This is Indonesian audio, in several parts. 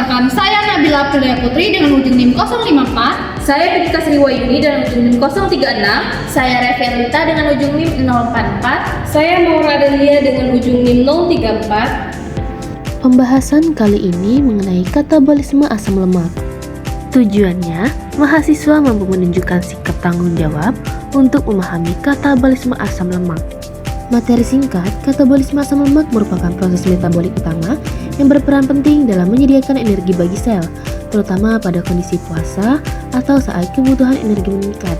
Perkenalkan, saya Nabila Aprilia Putri dengan ujung NIM 054. Saya Pika Sriwayuni dengan ujung NIM 036. Saya Revianita dengan ujung NIM 044. Saya Maura Adelia dengan ujung NIM 034. Pembahasan kali ini mengenai katabolisme asam lemak. Tujuannya, mahasiswa mampu menunjukkan sikap tanggung jawab untuk memahami katabolisme asam lemak. Materi singkat, katabolisme asam lemak merupakan proses metabolik utama yang berperan penting dalam menyediakan energi bagi sel, terutama pada kondisi puasa atau saat kebutuhan energi meningkat.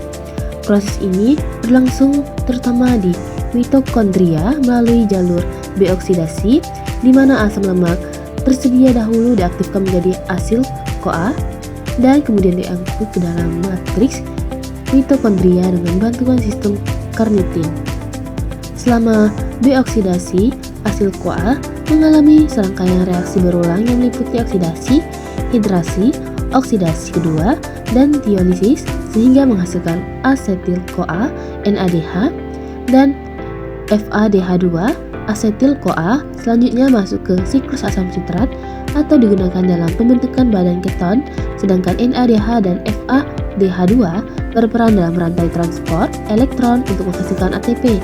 Proses ini berlangsung terutama di mitokondria melalui jalur deoksidasi, di mana asam lemak tersedia dahulu diaktifkan menjadi asil CoA dan kemudian diangkut ke dalam matriks mitokondria dengan bantuan sistem karnitin. Selama deoksidasi, asil CoA mengalami serangkaian reaksi berulang yang meliputi oksidasi, hidrasi, oksidasi kedua, dan tiolisis sehingga menghasilkan asetil CoA, NADH, dan FADH2. Asetil CoA selanjutnya masuk ke siklus asam sitrat atau digunakan dalam pembentukan badan keton, sedangkan NADH dan FADH2 berperan dalam rantai transport elektron untuk menghasilkan ATP.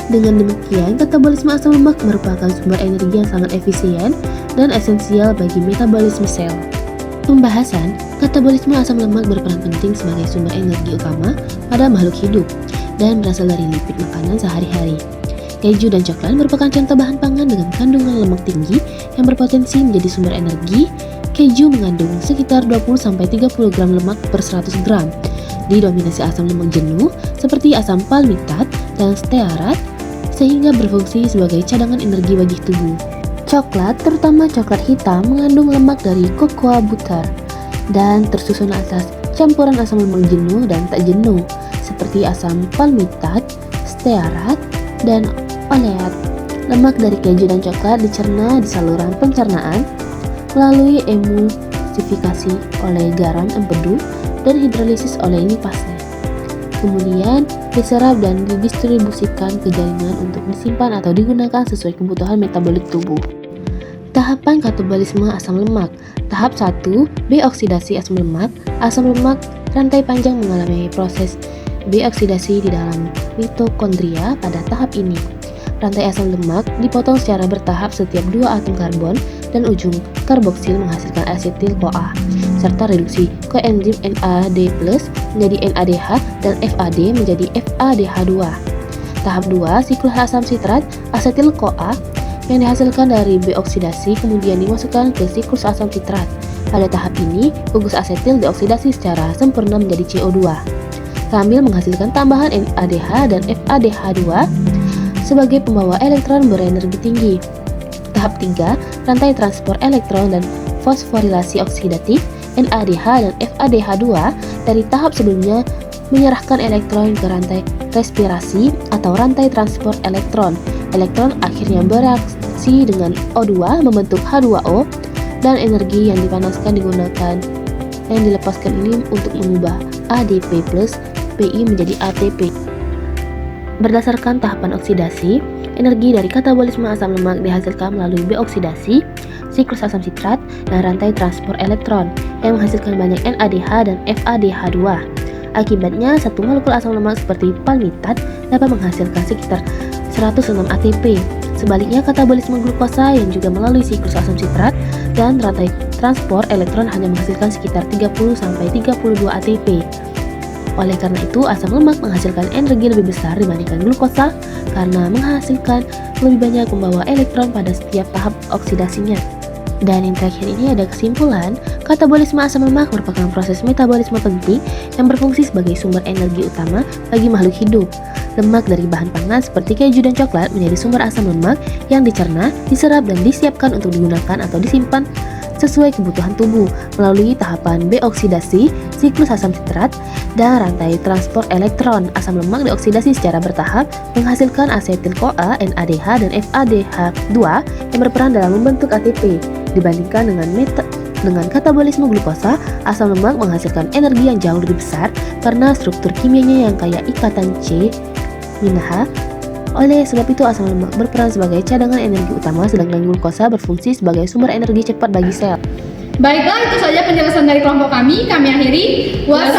Dengan demikian, katabolisme asam lemak merupakan sumber energi yang sangat efisien dan esensial bagi metabolisme sel. Pembahasan, katabolisme asam lemak berperan penting sebagai sumber energi utama pada makhluk hidup dan berasal dari lipid makanan sehari-hari. Keju dan coklat merupakan contoh bahan pangan dengan kandungan lemak tinggi yang berpotensi menjadi sumber energi. Keju mengandung sekitar 20-30 gram lemak per 100 gram, didominasi asam lemak jenuh seperti asam palmitat dan stearat, sehingga berfungsi sebagai cadangan energi bagi tubuh. Coklat, terutama coklat hitam, mengandung lemak dari cocoa butter dan tersusun atas campuran asam lemak jenuh dan tak jenuh seperti asam palmitat, stearat, dan oleat. Lemak dari keju dan coklat dicerna di saluran pencernaan melalui emulsifikasi oleh garam empedu dan hidrolisis oleh nipase. Kemudian diserap dan didistribusikan ke jaringan untuk disimpan atau digunakan sesuai kebutuhan metabolik tubuh. Tahapan katabolisme asam lemak. Tahap 1, deoksidasi asam lemak. Asam lemak rantai panjang mengalami proses deoksidasi di dalam mitokondria pada tahap ini. Rantai asam lemak dipotong secara bertahap setiap 2 atom karbon dan ujung karboksil menghasilkan asetil CoA, serta reduksi koenzim NAD+ menjadi NADH dan FAD menjadi FADH2. Tahap 2, siklus asam sitrat, asetil CoA yang dihasilkan dari deoksidasi kemudian dimasukkan ke siklus asam sitrat. Pada tahap ini, gugus asetil dioksidasi secara sempurna menjadi CO2 sambil menghasilkan tambahan NADH dan FADH2 sebagai pembawa elektron berenergi tinggi. Tahap 3, rantai transport elektron dan fosforilasi oksidatif NADH dan FADH2 dari tahap sebelumnya menyerahkan elektron ke rantai respirasi atau rantai transport elektron. Elektron akhirnya bereaksi dengan O2 membentuk H2O dan energi yang dipanaskan digunakan yang dilepaskan ini untuk mengubah ADP plus PI menjadi ATP. Berdasarkan tahapan oksidasi, energi dari katabolisme asam lemak dihasilkan melalui deoksidasi, siklus asam sitrat, dan rantai transport elektron yang menghasilkan banyak NADH dan FADH2. Akibatnya, satu molekul asam lemak seperti palmitat dapat menghasilkan sekitar 106 ATP. Sebaliknya, katabolisme glukosa yang juga melalui siklus asam sitrat dan rantai transport elektron hanya menghasilkan sekitar 30-32 ATP. Oleh karena itu, asam lemak menghasilkan energi lebih besar dibandingkan glukosa karena menghasilkan lebih banyak pembawa elektron pada setiap tahap oksidasinya. Dan yang terakhir ini ada kesimpulan, katabolisme asam lemak merupakan proses metabolisme penting yang berfungsi sebagai sumber energi utama bagi makhluk hidup. Lemak dari bahan pangan seperti keju dan coklat menjadi sumber asam lemak yang dicerna, diserap, dan disiapkan untuk digunakan atau disimpan sesuai kebutuhan tubuh melalui tahapan deoksidasi, siklus asam sitrat, dan rantai transport elektron. Asam lemak dioksidasi secara bertahap menghasilkan asetil CoA, NADH, dan FADH2 yang berperan dalam membentuk ATP. Dibandingkan dengan katabolisme glukosa, asam lemak menghasilkan energi yang jauh lebih besar karena struktur kimianya yang kaya ikatan C-H. Oleh sebab itu, asam lemak berperan sebagai cadangan energi utama, sedangkan glukosa berfungsi sebagai sumber energi cepat bagi sel. Baiklah, itu saja penjelasan dari kelompok kami. Kami akhiri. Wassalamualaikum